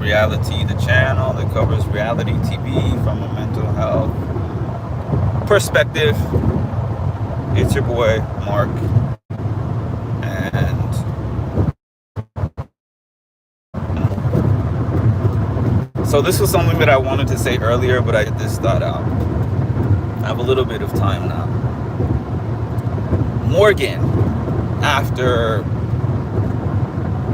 Reality, the channel that covers reality TV from a mental health perspective. It's your boy, Mark. So this was something that I wanted to say earlier, but I get this thought out. I have a little bit of time now. Morgan, after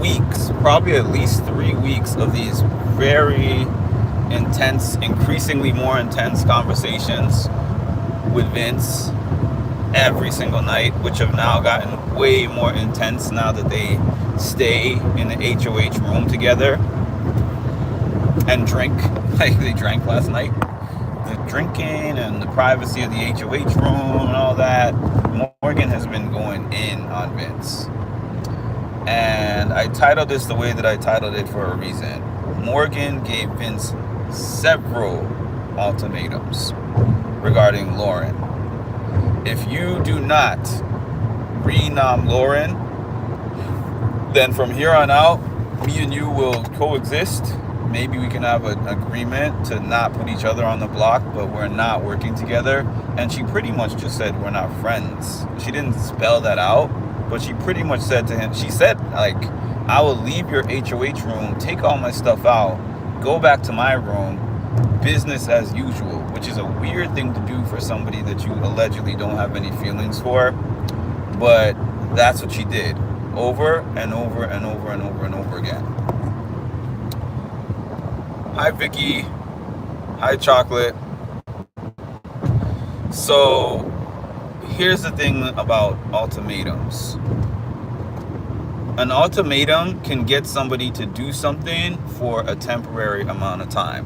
weeks, probably at least 3 weeks of these very intense, increasingly more intense conversations with Vince every single night, which have now gotten way more intense now that they stay in the HOH room together and drink like they drank last night. The drinking and the privacy of the HOH room and all that. Morgan has been going in on Vince. And I titled this the way that I titled it for a reason. Morgan gave Vince several ultimatums regarding Lauren. If you do not renom Lauren, then from here on out, me and you will coexist. Maybe we can have an agreement to not put each other on the block, but we're not working together. And she pretty much just said we're not friends. She didn't spell that out, but she pretty much said to him, she said, like, I will leave your HOH room, take all my stuff out, go back to my room, business as usual, which is a weird thing to do for somebody that you allegedly don't have any feelings for. But that's what she did over and over and over and over and over again. Hi, Vicky. Hi, Chocolate. So here's the thing about ultimatums. An ultimatum can get somebody to do something for a temporary amount of time.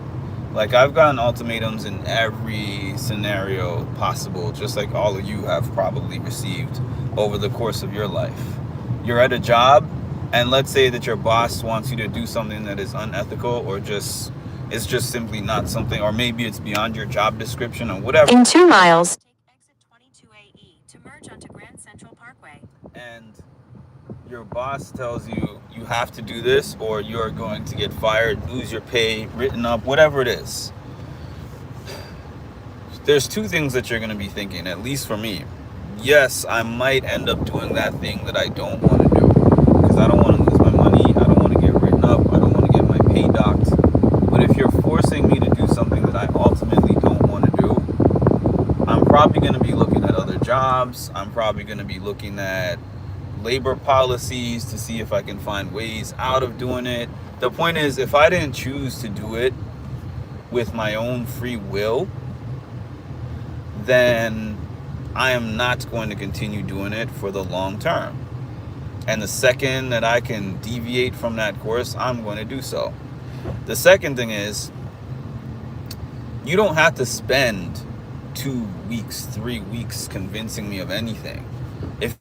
Like, I've gotten ultimatums in every scenario possible, just like all of you have probably received over the course of your life. You're at a job, and let's say that your boss wants you to do something that is unethical, or it's just simply not something, or maybe it's beyond your job description or whatever. In 2 miles, take exit 22AE to merge onto Grand Central Parkway. And your boss tells you you have to do this, or you're going to get fired, lose your pay, written up, whatever it is. There's two things that you're going to be thinking, at least for me. Yes, I might end up doing that thing that I don't want to do, because I don't want to lose my money, I don't want to get written up, I don't want to get my pay docked. But if you're forcing me to do something that I ultimately don't want to do, I'm probably going to be looking at other jobs. I'm probably going to be looking at labor policies to see if I can find ways out of doing it. The point is, if I didn't choose to do it with my own free will, then I am not going to continue doing it for the long term. And the second that I can deviate from that course, I'm going to do so. The second thing is, you don't have to spend 2 weeks, 3 weeks convincing me of anything. If it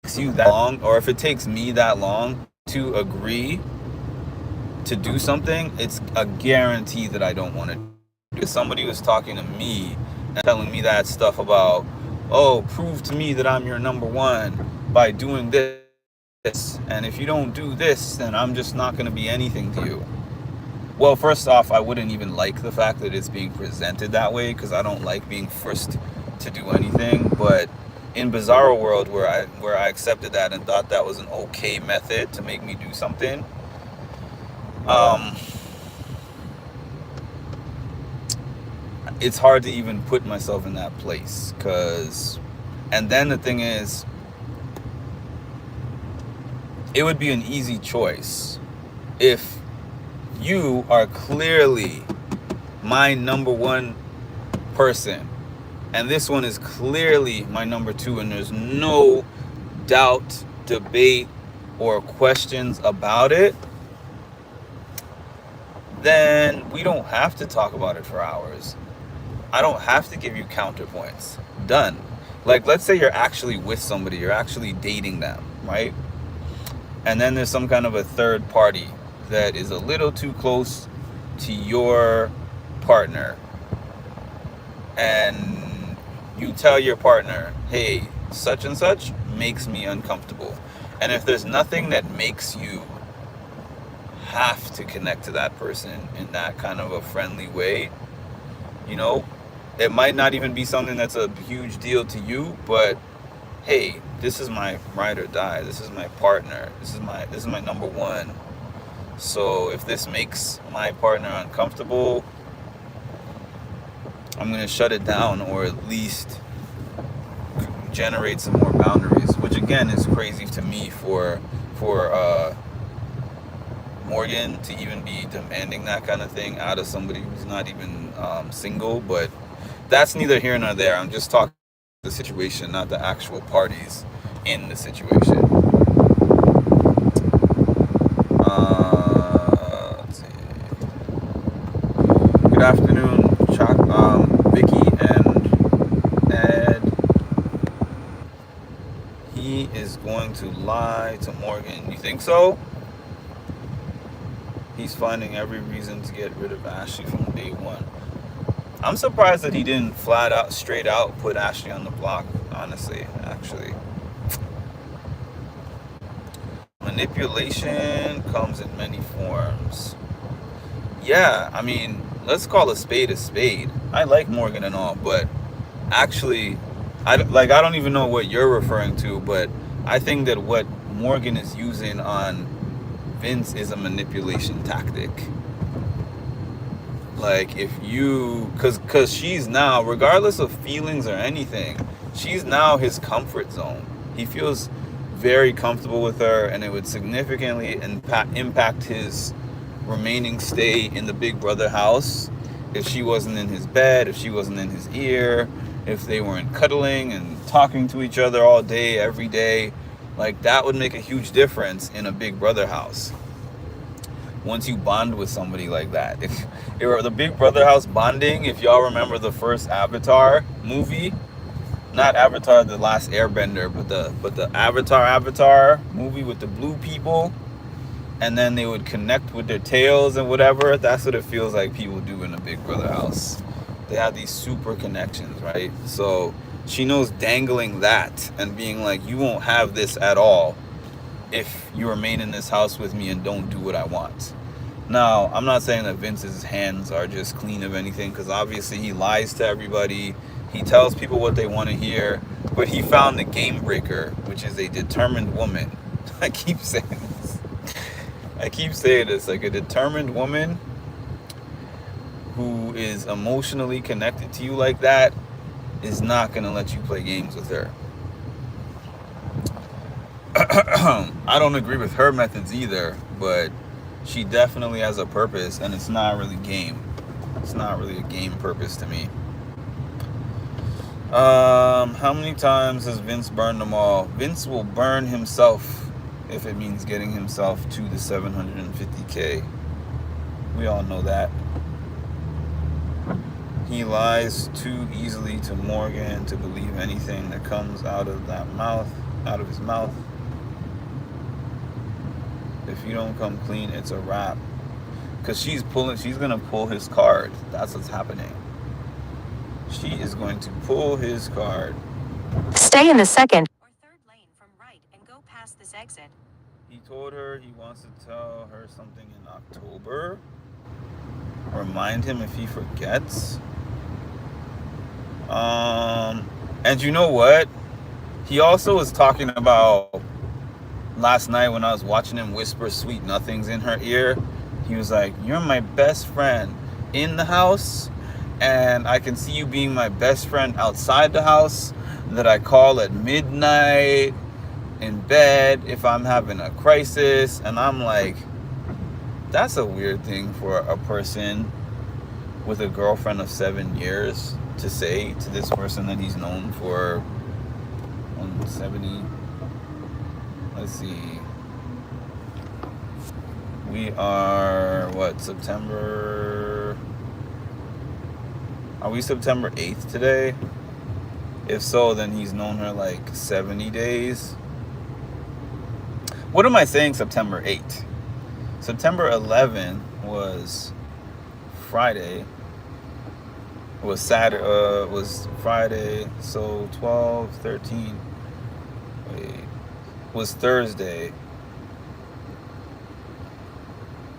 takes you that long, or if it takes me that long to agree to do something, it's a guarantee that I don't want to do it. If somebody was talking to me and telling me that stuff about, oh, prove to me that I'm your number one by doing this, and if you don't do this, then I'm just not going to be anything to you. Well, first off, I wouldn't even like the fact that it's being presented that way, because I don't like being forced to do anything. But in Bizarro World, where I accepted that and thought that was an okay method to make me do something, it's hard to even put myself in that place. And then the thing is, it would be an easy choice if you are clearly my number one person, and this one is clearly my number two, and there's no doubt, debate, or questions about it, then we don't have to talk about it for hours. I don't have to give you counterpoints. Done. Like, let's say you're actually with somebody, you're actually dating them, right? And then there's some kind of a third party that is a little too close to your partner. And you tell your partner, hey, such and such makes me uncomfortable. And if there's nothing that makes you have to connect to that person in that kind of a friendly way. You know, it might not even be something that's a huge deal to you, but hey, this is my ride or die. This is my partner. This is my number one. So if this makes my partner uncomfortable, I'm gonna shut it down, or at least generate some more boundaries. Which again is crazy to me for Morgan to even be demanding that kind of thing out of somebody who's not even single. But that's neither here nor there. I'm just talking about the situation, not the actual parties in the situation. Let's see. Good afternoon, Vicky and Ed. He is going to lie to Morgan. You think so? He's finding every reason to get rid of Ashley from day one. I'm surprised that he didn't flat out, straight out put Ashley on the block, honestly, actually. Manipulation comes in many forms. Yeah, I mean, let's call a spade a spade. I like Morgan and all, but actually, I don't even know what you're referring to, but I think that what Morgan is using on Vince is a manipulation tactic. Like if you, cause she's now, regardless of feelings or anything, she's now his comfort zone. He feels very comfortable with her, and it would significantly impact his remaining stay in the Big Brother house if she wasn't in his bed, if she wasn't in his ear, if they weren't cuddling and talking to each other all day, every day. Like that would make a huge difference in a Big Brother house. Once you bond with somebody like that, if the Big Brother house bonding, if y'all remember the first Avatar movie, not Avatar the Last Airbender, but the Avatar movie with the blue people, and then they would connect with their tails and whatever. That's what it feels like people do in a Big Brother house. They have these super connections, right? So she knows dangling that and being like, you won't have this at all if you remain in this house with me and don't do what I want. Now, I'm not saying that Vince's hands are just clean of anything, because obviously he lies to everybody. He tells people what they want to hear, but he found the game breaker, which is a determined woman. I keep saying this. I keep saying this, like a determined woman who is emotionally connected to you like that is not going to let you play games with her. I don't agree with her methods either, but she definitely has a purpose, and it's not really game. It's not really a game purpose to me. How many times has Vince burned them all? Vince will burn himself if it means getting himself to the 750K. We all know that. He lies too easily to Morgan to believe anything that comes out of his mouth. If you don't come clean, it's a wrap. Because she's gonna pull his card. That's what's happening. She is going to pull his card. Stay in the second or third lane from right and go past this exit. He told her he wants to tell her something in October. Remind him if he forgets. And you know what? He also was talking about last night when I was watching him whisper sweet nothings in her ear. He was like, you're my best friend in the house, and I can see you being my best friend outside the house, that I call at midnight in bed if I'm having a crisis. And I'm like, that's a weird thing for a person with a girlfriend of 7 years to say to this person that he's known for 170. Let's see. We are, September? Are we September 8th today? If so, then he's known her like 70 days. What am I saying September 8th? September 11th was Friday. Was Saturday, was Friday, so 12, 13, was Thursday.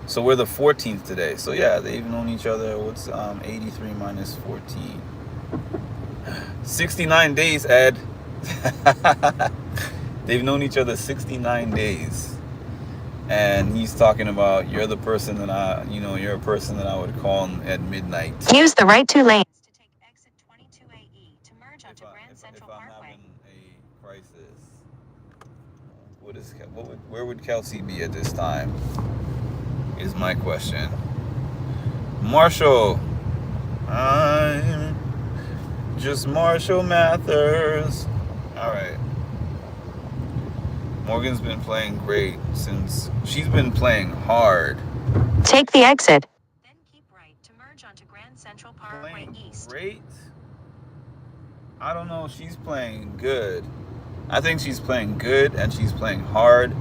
So we're the 14th today. So yeah, they've known each other. What's 83 minus 14? 69 days, Ed. They've known each other 69 days. And he's talking about you're the person that you're a person that I would call at midnight. Use the right 2 lanes to take exit 22AE to merge onto Grand Central If I'm Parkway. having a crisis, where would Kelsey be at this time? Is my question. Marshall, I'm just Marshall Mathers. All right. Morgan's been playing great since she's been playing hard. Take the exit. Then keep right to merge onto Grand Central Parkway Playing East. great? I don't know. She's playing good. I think she's playing good and she's playing hard.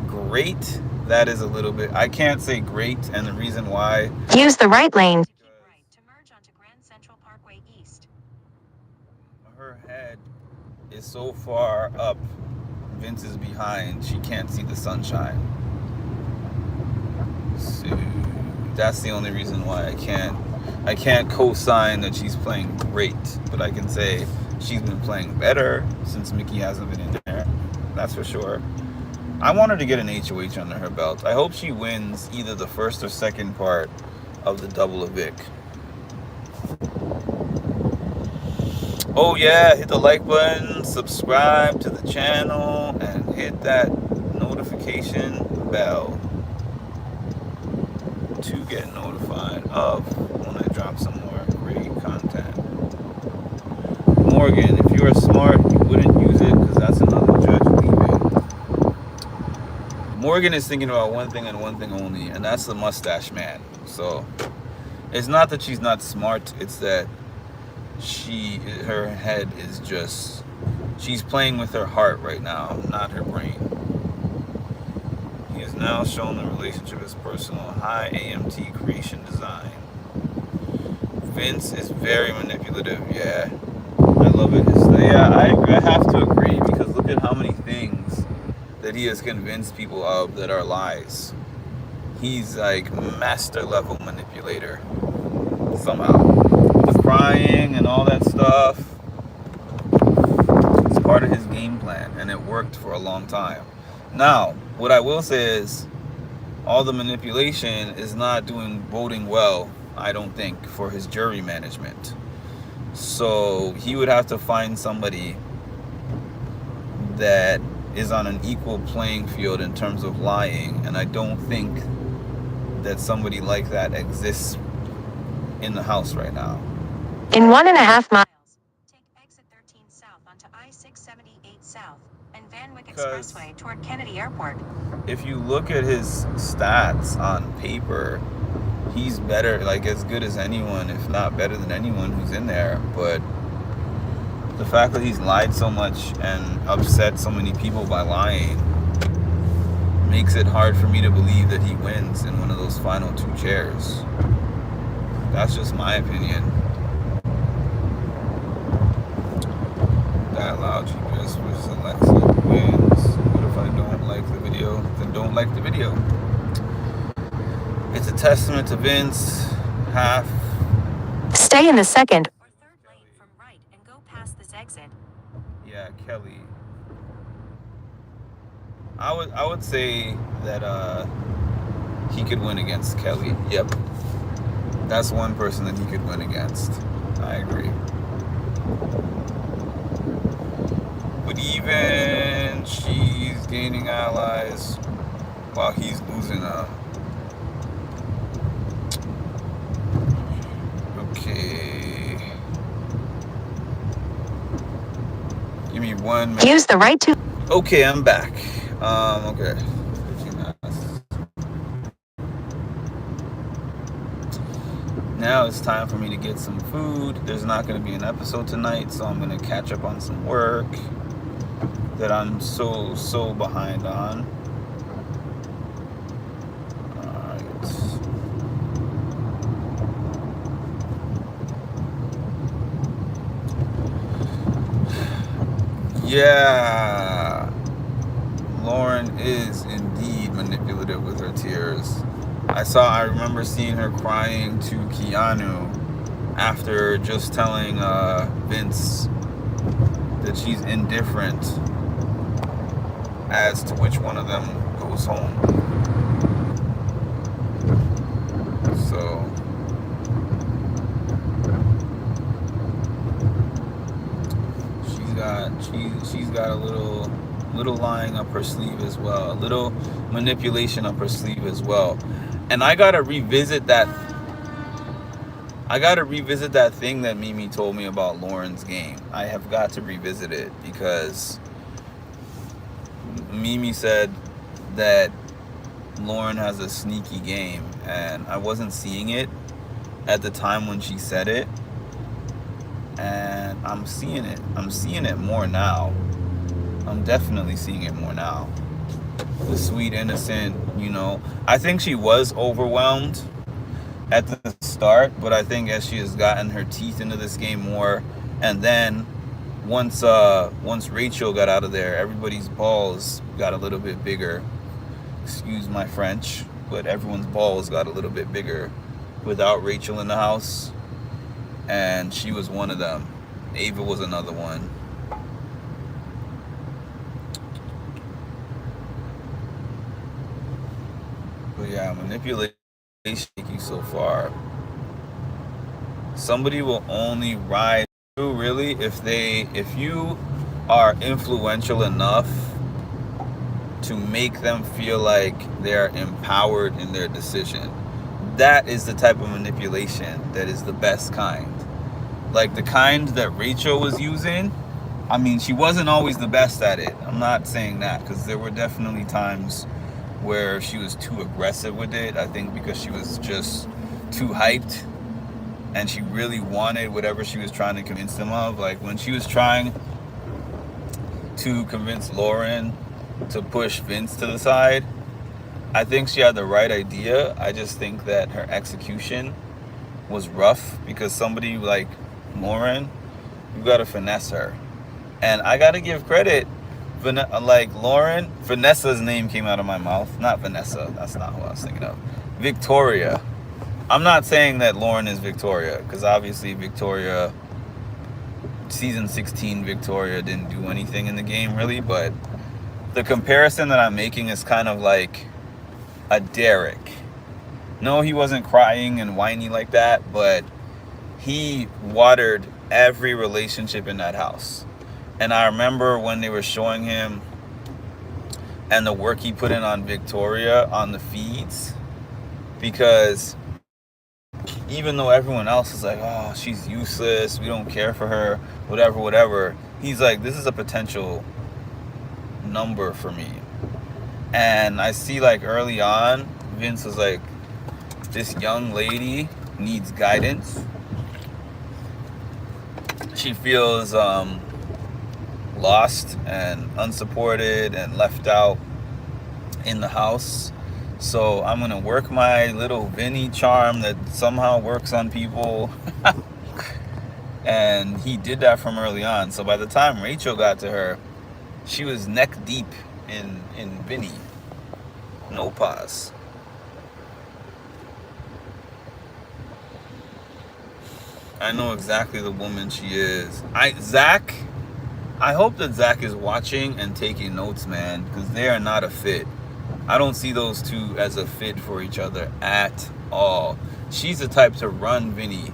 Great. That is a little bit. I can't say great, and the reason why. Use the right lane. Keep right to merge onto Grand Central Parkway East. Her head is so far up. Vince is behind. She can't see the sunshine. So that's the only reason why I can't co-sign that she's playing great, but I can say she's been playing better since Mickey hasn't been in there. That's for sure. I want her to get an HOH under her belt. I hope she wins either the first or second part of the double evic. Oh yeah, hit the like button, subscribe to the channel, and hit that notification bell to get notified of when I drop some more great content. Morgan, if you are smart, you wouldn't use it because that's another judge leaving. Morgan is thinking about one thing and one thing only, and that's the mustache man. So it's not that she's not smart, it's that her head is just, she's playing with her heart right now, not her brain. He has now shown the relationship as personal. High AMT creation design. Vince is very manipulative. Yeah, I love it. I have to agree, because look at how many things that he has convinced people of that are lies. He's like master level manipulator somehow. The crying and all that stuff, it's part of his game plan, and it worked for a long time. Now, what I will say is, all the manipulation is not boding well, I don't think, for his jury management. So he would have to find somebody that is on an equal playing field in terms of lying, and I don't think that somebody like that exists in the house right now. In 1.5 miles, take exit 13 south onto I-678 south and Van Wyck Expressway toward Kennedy Airport. If you look at his stats on paper, he's better, like as good as anyone, if not better than anyone who's in there. But the fact that he's lied so much and upset so many people by lying makes it hard for me to believe that he wins in one of those final 2 chairs. That's just my opinion. That loud GPS versus Alexa wins. What if I don't like the video? Then don't like the video. It's a testament to Vince. Half. Stay in the second or third lane from right and go past this exit. Yeah, Kelly. I would say that he could win against Kelly. Yep. That's one person that he could win against. I agree. But even she's gaining allies while he's losing Okay. Give me 1 minute. Use the right to. Okay, I'm back. Okay. 15 minutes. Now it's time for me to get some food. There's not going to be an episode tonight, so I'm going to catch up on some work that I'm so behind on. Alright. Yeah. Lauren is indeed manipulative with her tears. I remember seeing her crying to Keanu after just telling Vince that she's indifferent as to which one of them goes home. So she's got a little lying up her sleeve as well, a little manipulation up her sleeve as well. And I gotta revisit that thing that Mimi told me about Lauren's game. I have got to revisit it because Mimi said that Lauren has a sneaky game, and I wasn't seeing it at the time when she said it, and I'm seeing it. I'm seeing it more now. I'm definitely seeing it more now. The sweet, innocent, I think she was overwhelmed at the start, but I think as she has gotten her teeth into this game more, and then once Rachel got out of there, everybody's balls got a little bit bigger. Excuse my French, but everyone's balls got a little bit bigger without Rachel in the house, and she was one of them. Ava was another one. But yeah, manipulation you so far. Somebody will only ride you really if you are influential enough to make them feel like they're empowered in their decision. That is the type of manipulation that is the best kind. Like the kind that Rachel was using. I mean, she wasn't always the best at it. I'm not saying that, because there were definitely times where she was too aggressive with it. I think because she was just too hyped and she really wanted whatever she was trying to convince them of. Like when she was trying to convince Lauren to push Vince to the side, I think she had the right idea. I just think that her execution was rough, because somebody like Lauren, you gotta finesse her. And I gotta give credit, like Lauren, Vanessa's name came out of my mouth. Not Vanessa, that's not who I was thinking of. Victoria. I'm not saying that Lauren is Victoria, because obviously Victoria, season 16 Victoria didn't do anything in the game really, but the comparison that I'm making is kind of like a Derek. No, he wasn't crying and whiny like that, but he watered every relationship in that house. And I remember when they were showing him and the work he put in on Victoria on the feeds, because even though everyone else is like, oh, she's useless, we don't care for her, whatever, he's like, this is a potential number for me. And I see, like, early on, Vince was like, this young lady needs guidance. She feels lost and unsupported and left out in the house. So I'm gonna work my little Vinny charm that somehow works on people. And he did that from early on. So by the time Rachel got to her, she was neck deep in Vinny. No pause. I know exactly the woman she is. Zach, I hope that Zach is watching and taking notes, man, because they are not a fit. I don't see those two as a fit for each other at all. She's the type to run Vinny.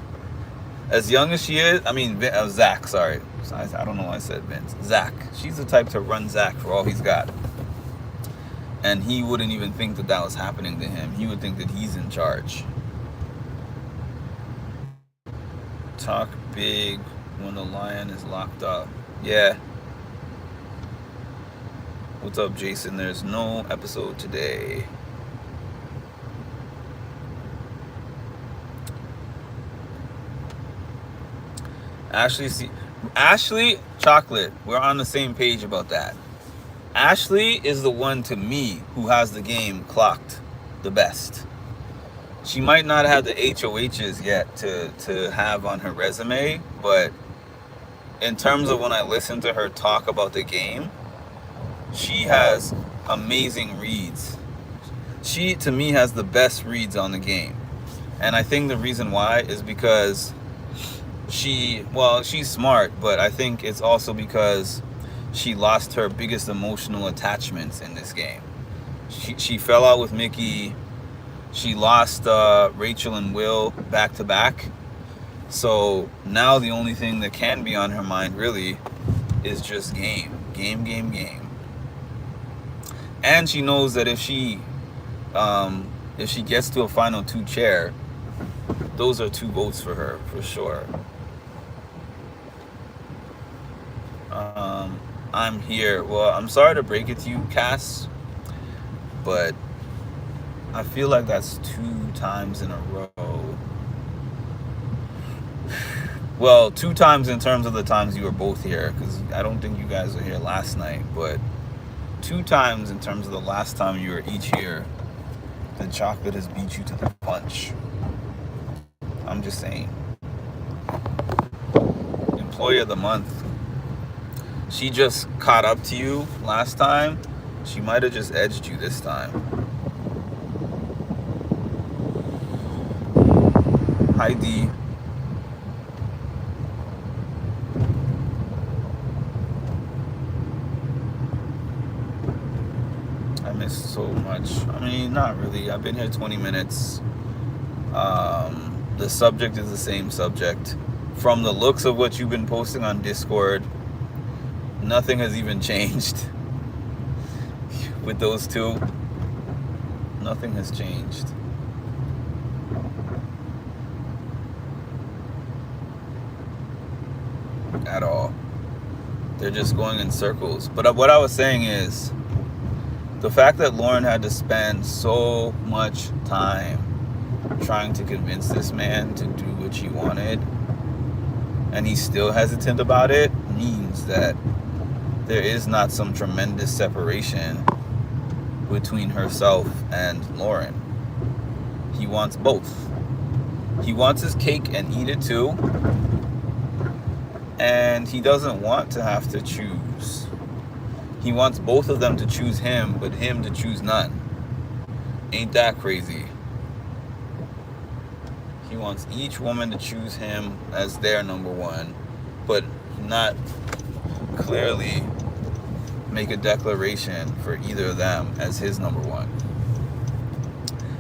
As young as she is, Zach, sorry. I don't know why I said Vince. Zach. She's the type to run Zach for all he's got. And he wouldn't even think that that was happening to him. He would think that he's in charge. Talk big when the lion is locked up. Yeah. What's up, Jason? There's no episode today. Ashley, Chocolate, we're on the same page about that. Ashley is the one, to me, who has the game clocked the best. She might not have the HOHs yet to have on her resume, but in terms of when I listen to her talk about the game, she has amazing reads. She, to me, has the best reads on the game. And I think the reason why is because she's smart, but I think it's also because she lost her biggest emotional attachments in this game. She fell out with Mickey. She lost Rachel and Will back to back. So now the only thing that can be on her mind really is just game. Game, game, game. And she knows that if she gets to a final 2 chair, those are 2 votes for her, for sure. I'm here. Well, I'm sorry to break it to you, Cass, but I feel like that's 2 times in a row. Well, 2 times in terms of the times you were both here, because I don't think you guys were here last night, but 2 times in terms of the last time you were each here. The chocolate has beat you to the punch. I'm just saying. Employee of the month. She just caught up to you last time. She might have just edged you this time. Hi, D. I missed so much. I mean, not really. I've been here 20 minutes. The subject is the same subject. From the looks of what you've been posting on Discord, nothing has even changed with those 2. Nothing has changed. At all. They're just going in circles. But what I was saying is, the fact that Lauren had to spend so much time trying to convince this man to do what she wanted, and he's still hesitant about it, means that there is not some tremendous separation between herself and Lauren. He wants both. He wants his cake and eat it too, and he doesn't want to have to choose. He wants both of them to choose him, but him to choose none. Ain't that crazy? He wants each woman to choose him as their number one, but not clearly make a declaration for either of them as his number one.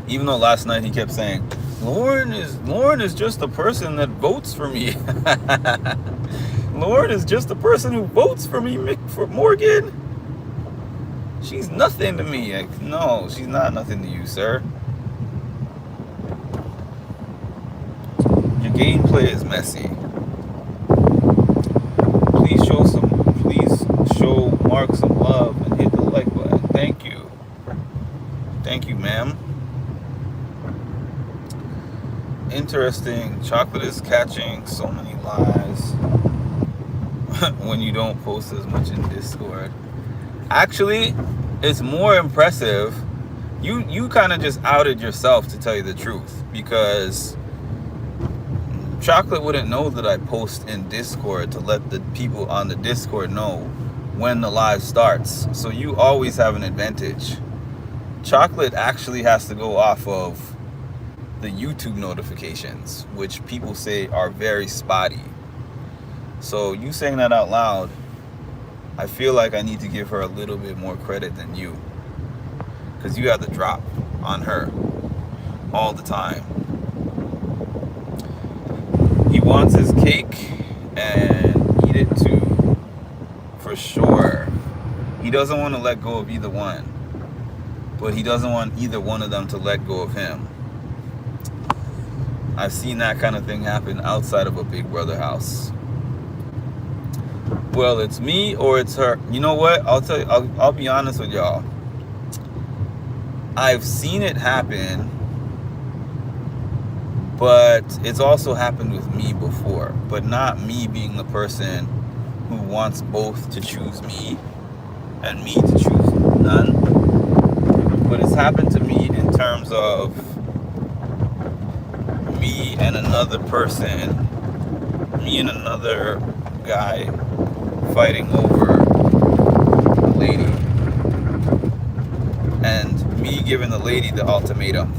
Even though last night he kept saying, Lauren is just the person that votes for me. Lauren is just the person who votes for me, for Morgan. She's nothing to me. Like, no, she's not nothing to you, sir. Your gameplay is messy. Please show Mark some love and hit the like button. Thank you. Thank you, ma'am. Interesting. Chocolate is catching so many lies when you don't post as much in Discord. Actually, it's more impressive. You kind of just outed yourself, to tell you the truth, because Chocolate wouldn't know that I post in Discord to let the people on the Discord know when the live starts. So you always have an advantage. Chocolate actually has to go off of the YouTube notifications, which people say are very spotty. So you saying that out loud, I feel like I need to give her a little bit more credit than you, because you have the drop on her all the time. He wants his cake and eat it too, for sure. He doesn't want to let go of either one, but he doesn't want either one of them to let go of him. I've seen that kind of thing happen outside of a Big Brother house. Well, it's me or it's her. You know what? I'll tell you. I'll be honest with y'all. I've seen it happen, but it's also happened with me before. But not me being the person who wants both to choose me and me to choose none. But it's happened to me in terms of me and another person, me and another guy fighting over a lady, and me giving the lady the ultimatum.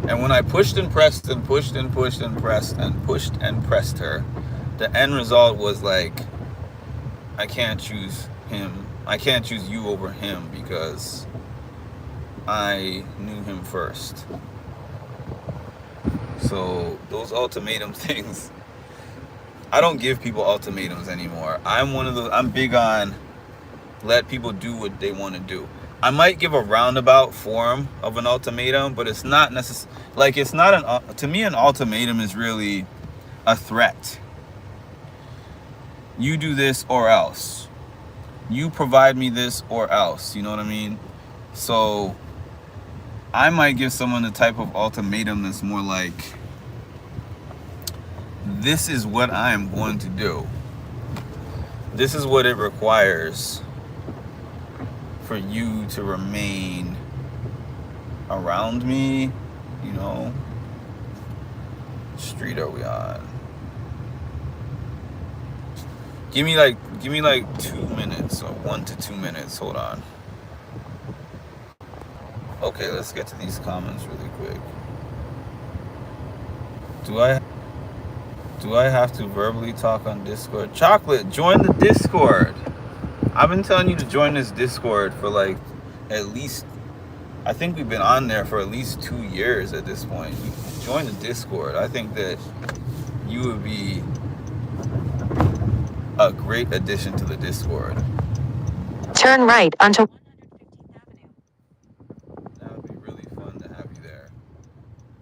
And when I pushed and pressed and pushed and pushed and pressed and pushed and pressed her, the end result was like, I can't choose him. I can't choose you over him because I knew him first. So those ultimatum things, I don't give people ultimatums anymore. I'm big on let people do what they want to do. I might give a roundabout form of an ultimatum, but it's not necessary. Like, it's not to me, an ultimatum is really a threat. You do this or else. You provide me this or else. You know what I mean? So I might give someone the type of ultimatum that's more like, this is what I am going to do. This is what it requires for you to remain around me. You know, street are we on? Give me like 2 minutes, or 1 to 2 minutes. Hold on. Okay, let's get to these comments really quick. Do I have to verbally talk on Discord? Chocolate, join the Discord. I've been telling you to join this Discord for like at least, I think we've been on there for at least 2 years at this point. Join the Discord. I think that you would be a great addition to the Discord. Turn right onto 115th Avenue. That would be really fun to have you there.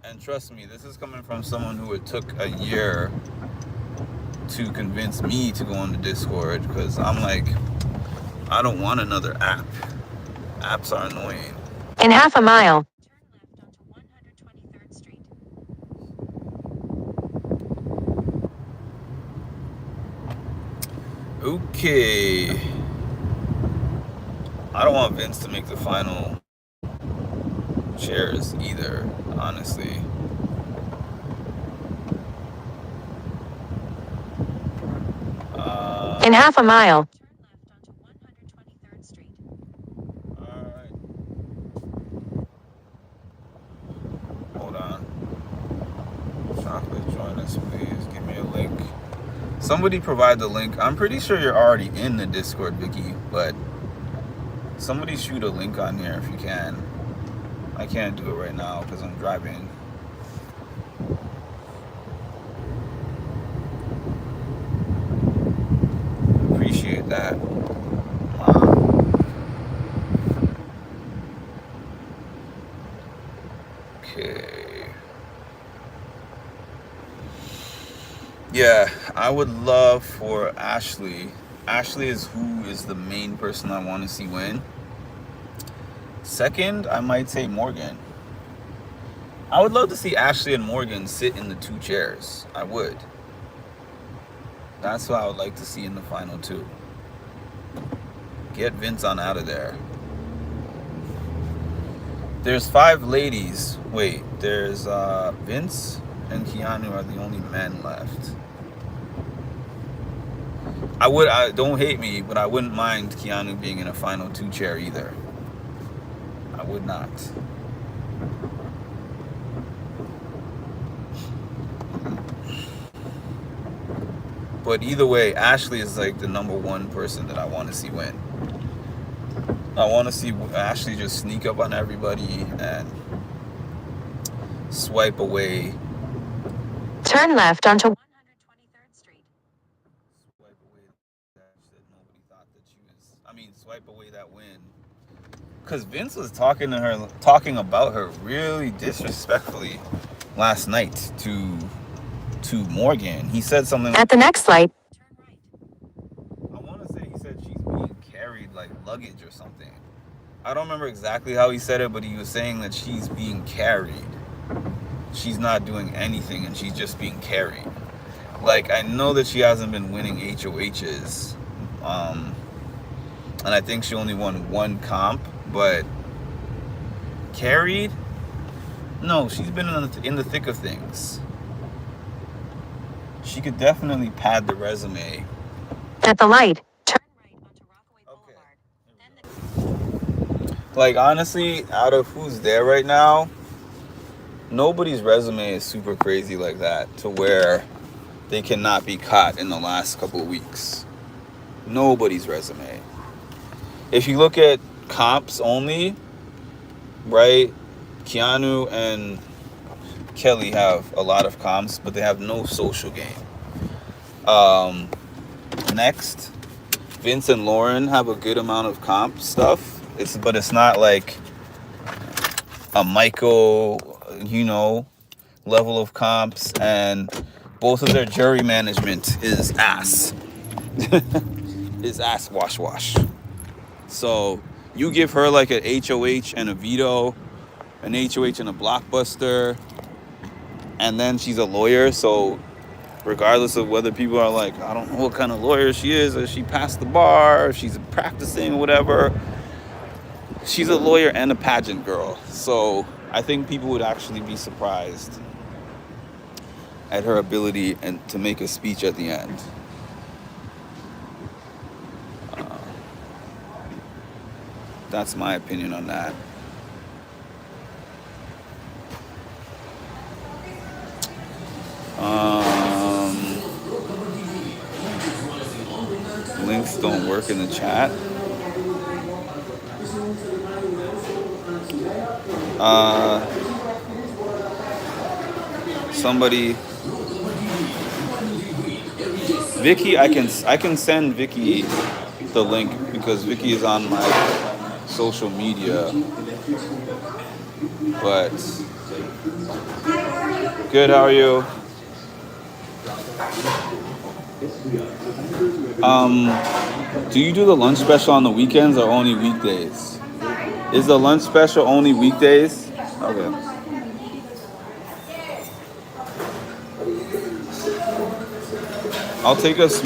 And trust me, this is coming from someone who it took a year to convince me to go on the Discord, because I'm like, I don't want another app. Apps are annoying. In half a mile, turn left onto 123rd Street. Okay. I don't want Vince to make the final chairs either, honestly. In half a mile, turn left onto 123rd Street. Alright. Hold on. Chocolate, join us, please. Give me a link. Somebody provide the link. I'm pretty sure you're already in the Discord, Vicky, but somebody shoot a link on here if you can. I can't do it right now because I'm driving. Appreciate that. Okay. Yeah, I would love for Ashley. Ashley is who is the main person I want to see win. Second, I might say Morgan. I would love to see Ashley and Morgan sit in the 2 chairs. I would. That's what I would like to see in the final 2. Get Vince on out of there. There's 5 ladies. Wait, there's Vince and Keanu are the only men left. I don't hate me, but I wouldn't mind Keanu being in a final 2 chair either. I would not. But either way, Ashley is like the number 1 person that I want to see win. I want to see Ashley just sneak up on everybody and swipe away. Turn left onto 123rd Street. Swipe away that nobody thought that she was. Swipe away that win. Because Vince was talking about her really disrespectfully last night to Morgan. He said something At the next light, turn right. I want to say he said she's being carried like luggage or something. I don't remember exactly how he said it, but he was saying that she's being carried. She's not doing anything and she's just being carried. Like, I know that she hasn't been winning HOHs. And I think she only won 1 comp, but carried? No, she's been in the thick of things. She could definitely pad the resume. At the light, turn right onto Rockaway Boulevard. Okay. Like, honestly, out of who's there right now, nobody's resume is super crazy like that to where they cannot be caught in the last couple of weeks. Nobody's resume. If you look at comps only, right? Keanu and Kelly have a lot of comps, but they have no social game. Next, Vince and Lauren have a good amount of comp stuff. But it's not like a Michael, level of comps, and both of their jury management is ass. Is ass wash. So you give her like an HOH and a veto, an HOH and a blockbuster, and then she's a lawyer. So regardless of whether people are like, I don't know what kind of lawyer she is, or she passed the bar, or she's practicing, whatever, she's a lawyer and a pageant girl. So I think people would actually be surprised at her ability and to make a speech at the end. That's my opinion on that. Links don't work in the chat. Somebody, Vicky, I can send Vicky the link because Vicky is on my social media. But good, how are you? Do you do the lunch special on the weekends or only weekdays? Is the lunch special only weekdays? Okay. I'll take us.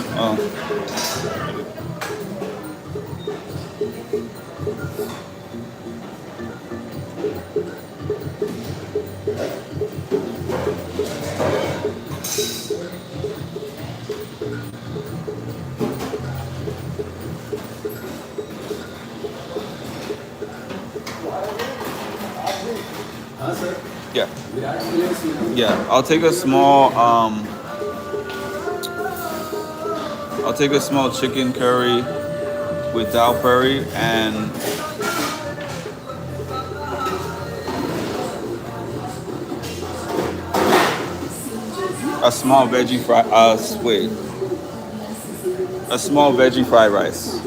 Yeah. I'll take a small. I'll take a small chicken curry with dal curry and a small veggie a small veggie fried rice.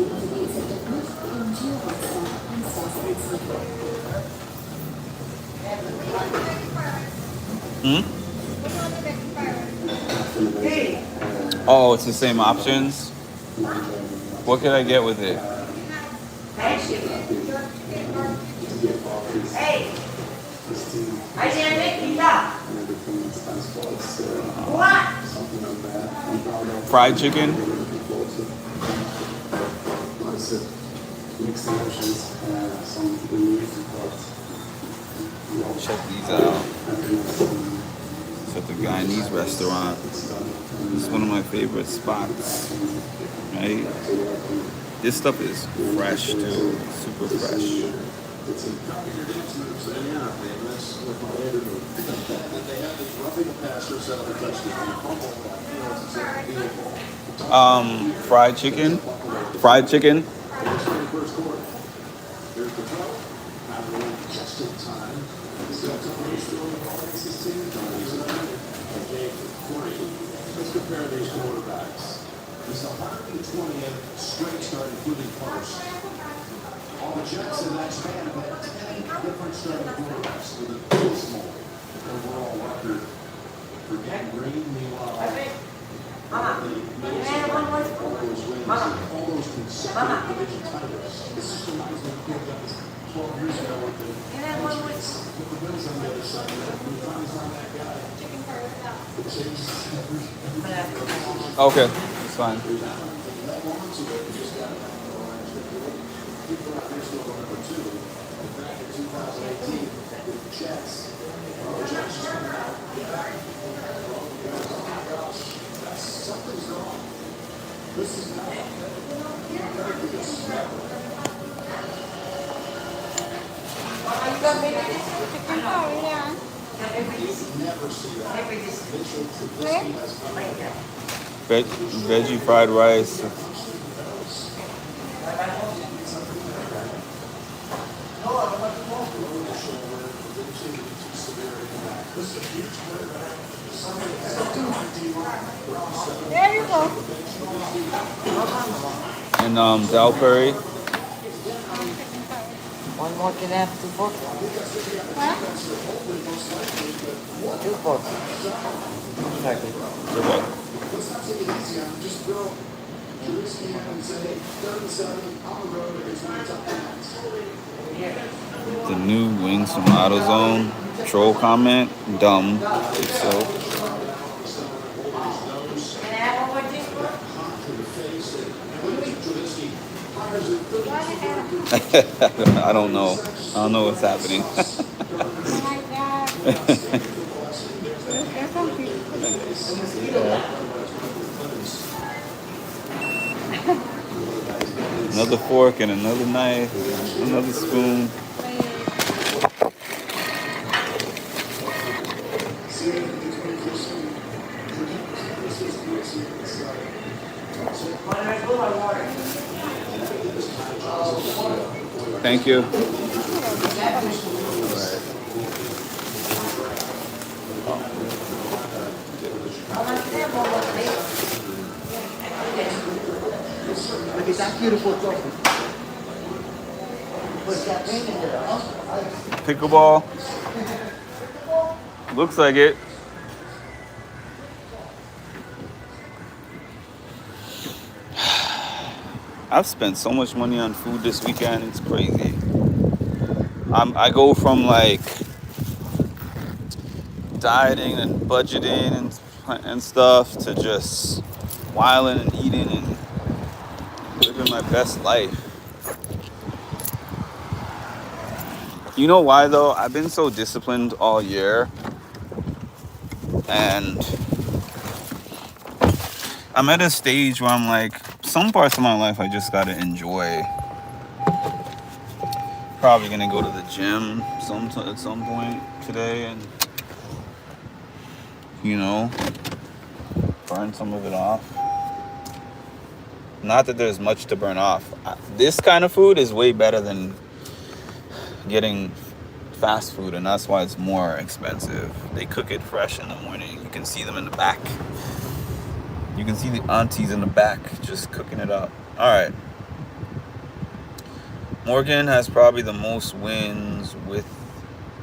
Oh, it's the same options. What could I get with it? Fried chicken. Check these out. It's at the Guyanese restaurant. It's one of my favorite spots. Right? This stuff is fresh too. Super fresh. Fried chicken. Fried chicken. Compare these quarterbacks. This 120th straight start, including first. All the Jets in that span have had 10 different starting quarterbacks with a dismal overall record for Gang Green. Meanwhile, all those wins, all those consecutive division titles. This is reminds me of the guys 12 years ago with the Bills on the other side. We finally found that guy. Okay, it's fine. Chicken curry, yeah. Veggie fried rice. There you go. And dal curry. Chicken curry. One more, can I have 2 forks? Huh? 2 forks. Exactly. You're welcome. The new Wings from AutoZone. Troll comment. Dumb. If so. Can I have one more cheeseburger? I don't know. I don't know what's happening. Oh my God. There's some people. Another fork and another knife, another spoon. Thank you. Look at that beautiful trophy. Put champagne in there, huh? Pickleball. Looks like it. I've spent so much money on food this weekend. It's crazy. I go from like dieting and budgeting and stuff to just wilding and eating and living my best life. You know why though? I've been so disciplined all year, and I'm at a stage where I'm like, some parts of my life I just gotta enjoy. Probably gonna go to the gym at some point today and, you know, burn some of it off. Not that there's much to burn off. This kind of food is way better than getting fast food, and that's why it's more expensive. They cook it fresh in the morning. You can see them in the back. You can see the aunties in the back just cooking it up. All right. Morgan has probably the most wins with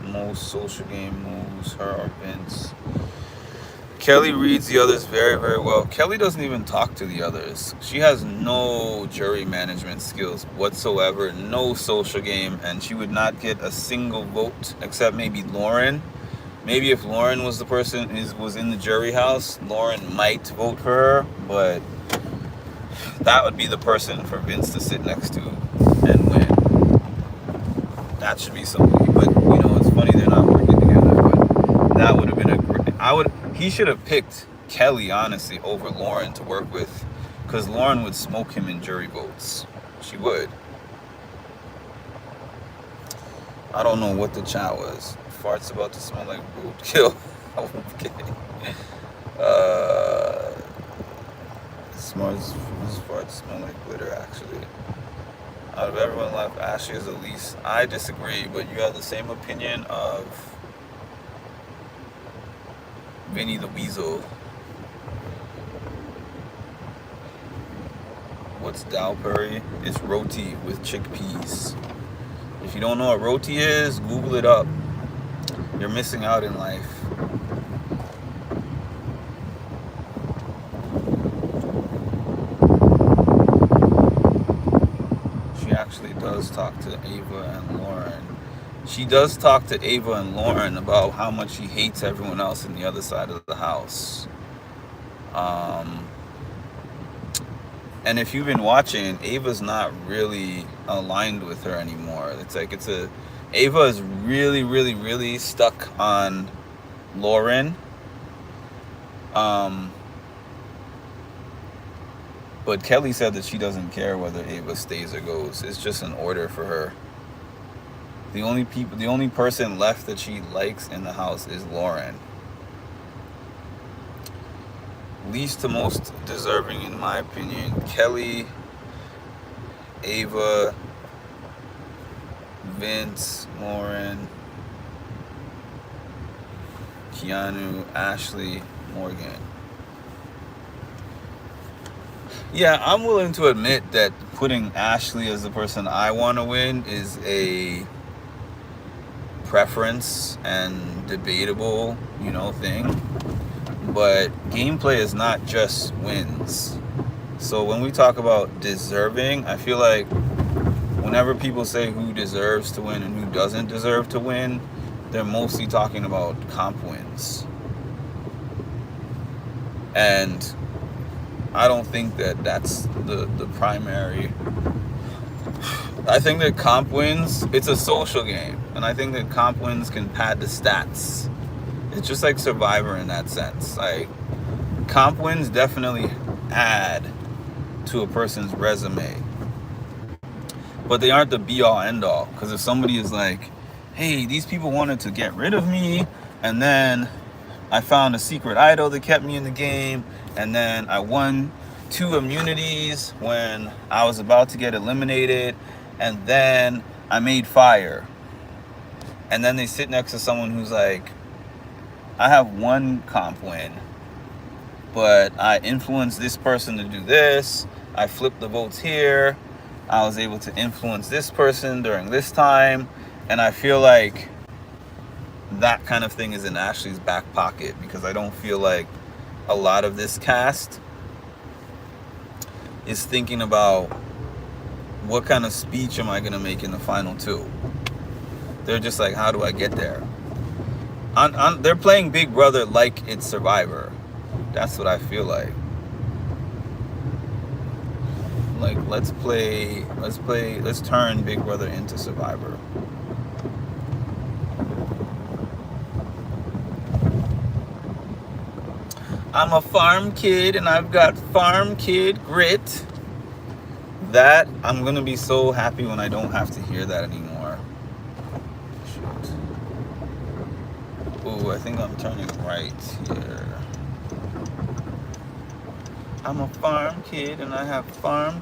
most social game moves. Her or Vince. Kelly reads the others very, very well. Kelly doesn't even talk to the others. She has no jury management skills whatsoever, no social game, and she would not get a single vote except maybe Lauren. Maybe if Lauren was the person was in the jury house, Lauren might vote for her, but that would be the person for Vince to sit next to and win. That should be somebody. But you know, it's funny they're not working together. But that would have been a great. He should have picked Kelly honestly over Lauren to work with, because Lauren would smoke him in jury votes. She would. I don't know what the chat was. Farts about to smell like roadkill. I'm kidding. Smart's farts smell like glitter, actually. Out of everyone left, Ashley is the least. I disagree, but you have the same opinion of Vinny the Weasel. What's dal curry? It's roti with chickpeas. If you don't know what roti is, Google it up. You're missing out in life. She actually does talk to Ava and Lauren. She does talk to Ava and Lauren about how much she hates everyone else in the other side of the house. And if you've been watching, Ava's not really aligned with her anymore. Ava is really, really, really stuck on Lauren. But Kelly said that she doesn't care whether Ava stays or goes. It's just an order for her. The only person left that she likes in the house is Lauren. Least to most deserving, in my opinion, Kelly, Ava, Vince, Lauren, Keanu, Ashley, Morgan. Yeah, I'm willing to admit that putting Ashley as the person I want to win is a preference and debatable, thing. But gameplay is not just wins. So when we talk about deserving, I feel like whenever people say who deserves to win and who doesn't deserve to win, they're mostly talking about comp wins. And I don't think that that's the primary. I think that comp wins, it's a social game. And I think that comp wins can pad the stats. It's just like Survivor in that sense. Like, comp wins definitely add to a person's resume. But they aren't the be-all, end-all. Because if somebody is like, hey, these people wanted to get rid of me, and then I found a secret idol that kept me in the game, and then I won 2 immunities when I was about to get eliminated, and then I made fire. And then they sit next to someone who's like, I have 1 comp win, but I influenced this person to do this, I flipped the votes here, I was able to influence this person during this time, and I feel like that kind of thing is in Ashley's back pocket, because I don't feel like a lot of this cast is thinking about what kind of speech am I going to make in the final 2. They're just like, how do I get there? They're playing Big Brother like it's Survivor. That's what I feel like. Like, let's turn Big Brother into Survivor. I'm a farm kid and I've got farm kid grit. That, I'm gonna be so happy when I don't have to hear that anymore. Shoot. Ooh, I think I'm turning right here. I'm a farm kid and I have farm